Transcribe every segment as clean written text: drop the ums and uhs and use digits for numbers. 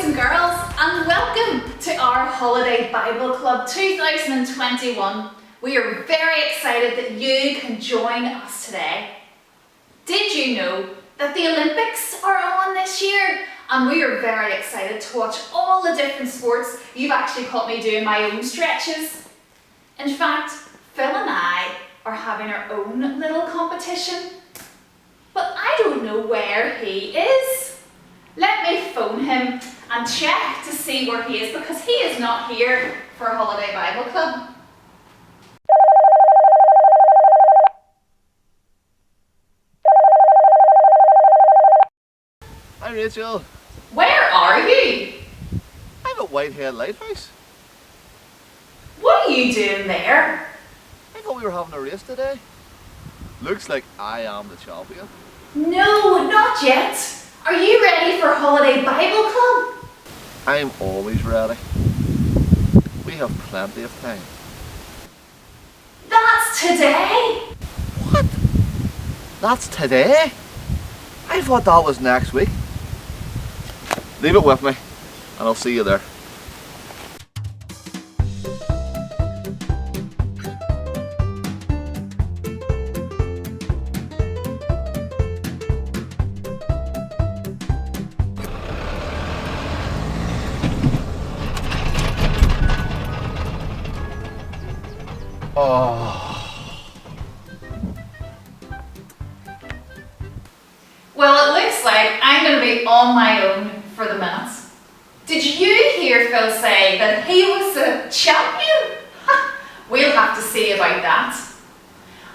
boys and girls, and welcome to our Holiday Bible Club 2021. We are very excited that you can join us today. Did you know that the Olympics are on this year? And we are very excited to watch all the different sports. You've actually caught me doing my own stretches. In fact, Phil and I are having our own little competition. But I don't know where he is. Let me phone him and check to see where he is, because he is not here for Holiday Bible Club. Hi Rachel, Where are you? I'm at Whitehead Lighthouse. What are you doing there? I thought we were having a race today. Looks like I am the champion. No, not yet. Are you ready for Holiday Bible Club? I'm always ready. We have plenty of time. That's today. What? That's today? I thought that was next week. Leave it with me and I'll see you there. Oh. Well, it looks like I'm going to be on my own for the minute. Did you hear Phil say that he was the champion? We'll have to see about that.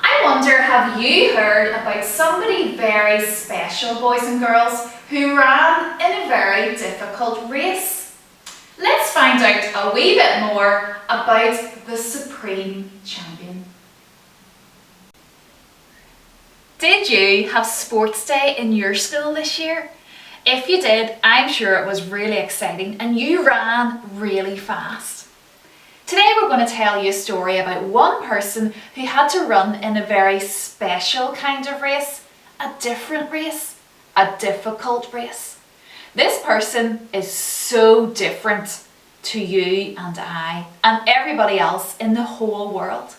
I wonder, have you heard about somebody very special, boys and girls, who ran in a very difficult race? Let's find out a wee bit more about the Supreme Champion. Did you have sports day in your school this year? If you did, I'm sure it was really exciting and you ran really fast. Today we're going to tell you a story about one person who had to run in a very special kind of race, a different race, a difficult race. This person is so different to you and I and everybody else in the whole world.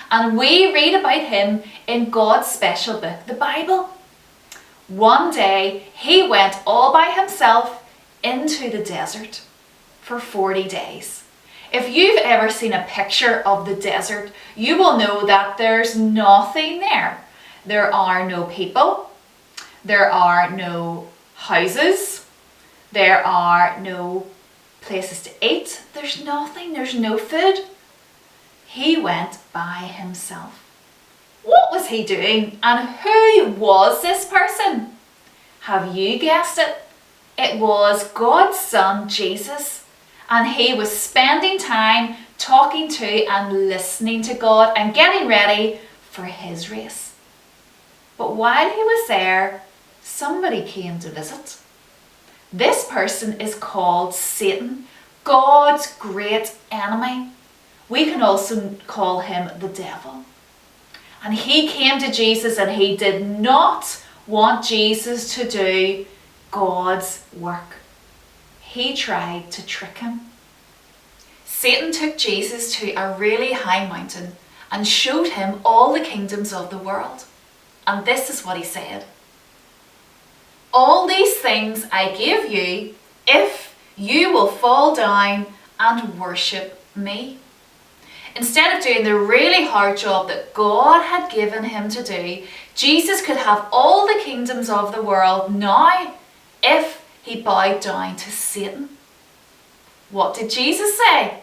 And we read about him in God's special book, the Bible. One day he went all by himself into the desert for 40 days. If you've ever seen a picture of the desert, you will know that there's nothing there. There are no people. There are no houses. There are no places to eat. There's nothing. There's no food. He went by himself. What was he doing, and who was this person? Have you guessed it? It was God's Son, Jesus, and he was spending time talking to and listening to God and getting ready for his race. But while he was there, somebody came to visit. This person is called Satan, God's great enemy. We can also call him the devil. And he came to Jesus and he did not want Jesus to do God's work. He tried to trick him. Satan took Jesus to a really high mountain and showed him all the kingdoms of the world. And this is what he said. All these things I give you if you will fall down and worship me. Instead of doing the really hard job that God had given him to do, Jesus could have all the kingdoms of the world now if he bowed down to Satan. What did Jesus say?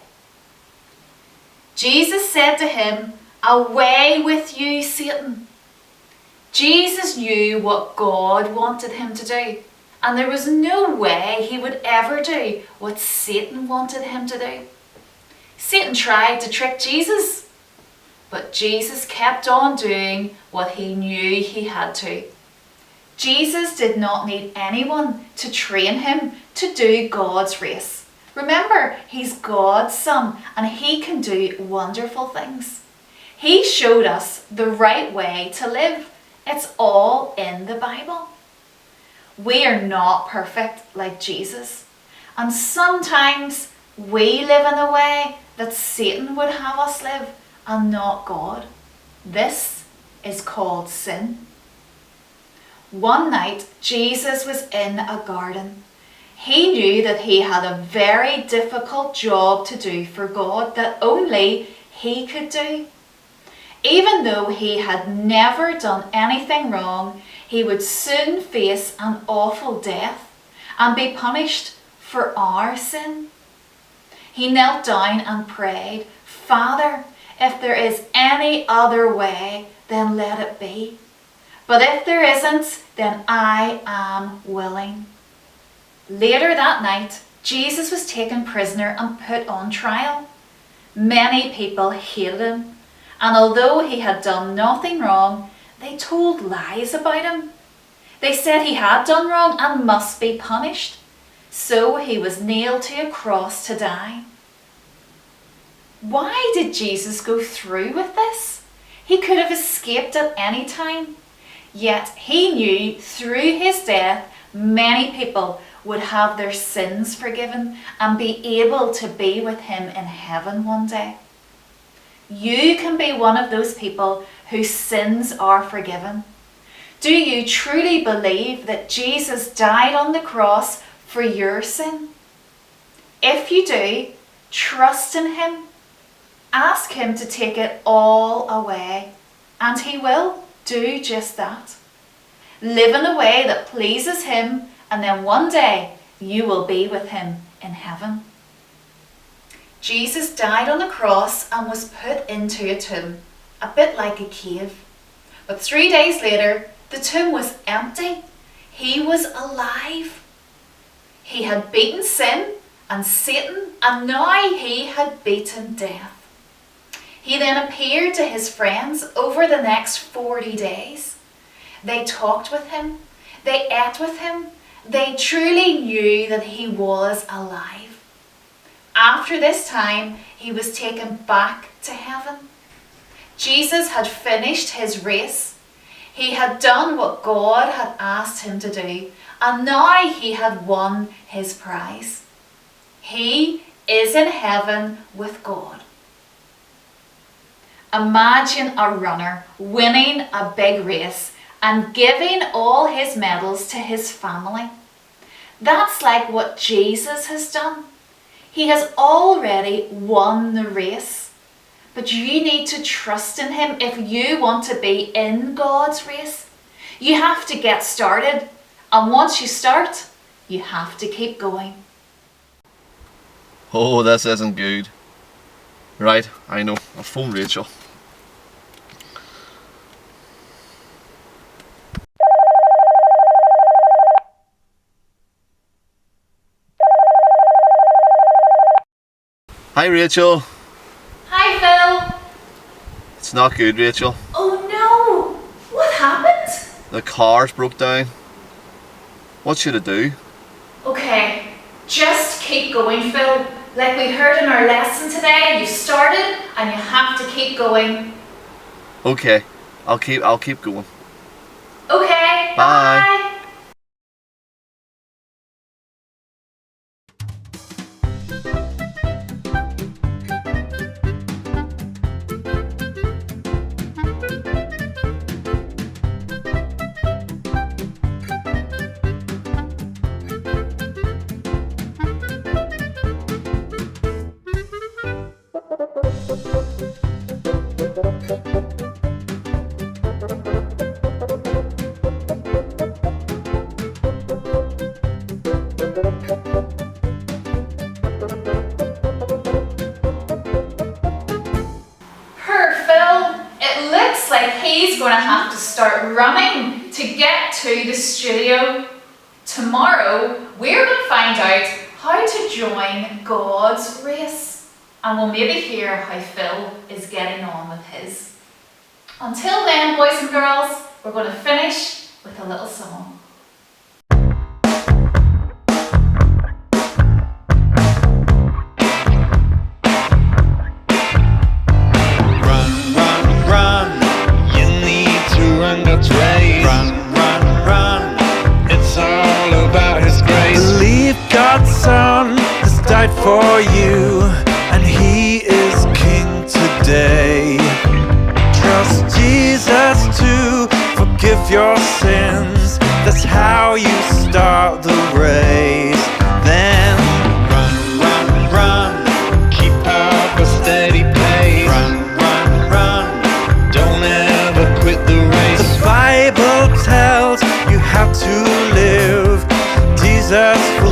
Jesus said to him, "Away with you, Satan." Jesus knew what God wanted him to do, and there was no way he would ever do what Satan wanted him to do. Satan tried to trick Jesus, but Jesus kept on doing what he knew he had to. Jesus did not need anyone to train him to do God's race. Remember, he's God's Son and he can do wonderful things. He showed us the right way to live. It's all in the Bible. We are not perfect like Jesus. And sometimes we live in a way that Satan would have us live and not God. This is called sin. One night, Jesus was in a garden. He knew that he had a very difficult job to do for God that only he could do. Even though he had never done anything wrong, he would soon face an awful death and be punished for our sin. He knelt down and prayed, "Father, if there is any other way, then let it be. But if there isn't, then I am willing." Later that night, Jesus was taken prisoner and put on trial. Many people hated him, and although he had done nothing wrong, they told lies about him. They said he had done wrong and must be punished. So he was nailed to a cross to die. Why did Jesus go through with this? He could have escaped at any time. Yet he knew through his death many people would have their sins forgiven and be able to be with him in heaven one day. You can be one of those people whose sins are forgiven. Do you truly believe that Jesus died on the cross for your sin? If you do, trust in him. Ask him to take it all away, and he will do just that. Live in a way that pleases him, and then one day you will be with him in heaven. Jesus died on the cross and was put into a tomb, a bit like a cave. But 3 days later, the tomb was empty. He was alive. He had beaten sin and Satan, and now he had beaten death. He then appeared to his friends over the next 40 days. They talked with him. They ate with him. They truly knew that he was alive. After this time, he was taken back to heaven. Jesus had finished his race. He had done what God had asked him to do, and now he had won his prize. He is in heaven with God. Imagine a runner winning a big race and giving all his medals to his family. That's like what Jesus has done. He has already won the race. But you need to trust in him if you want to be in God's race. You have to get started. And once you start, you have to keep going. Oh, this isn't good. Right, I know. I'll phone Rachel. Hi, Rachel. Hi, Phil. It's not good, Rachel. Oh no! What happened? The car's broke down. What should I do? Okay, just keep going, Phil. Like we heard in our lesson today, you started and you have to keep going. Okay, I'll keep going. Okay, Bye. bye. He's going to have to start running to get to the studio. Tomorrow, we're going to find out how to join God's race. And we'll maybe hear how Phil is getting on with his. Until then, boys and girls, we're going to finish with a little song. God's race. Run, it's all about his grace. Believe God's son died for you, and he is king today. Trust Jesus to forgive your sins. That's how you start the race. Then run, run, run, keep up a steady pace. Run, run, run, don't ever quit the race. The Bible tells you how to live Jesus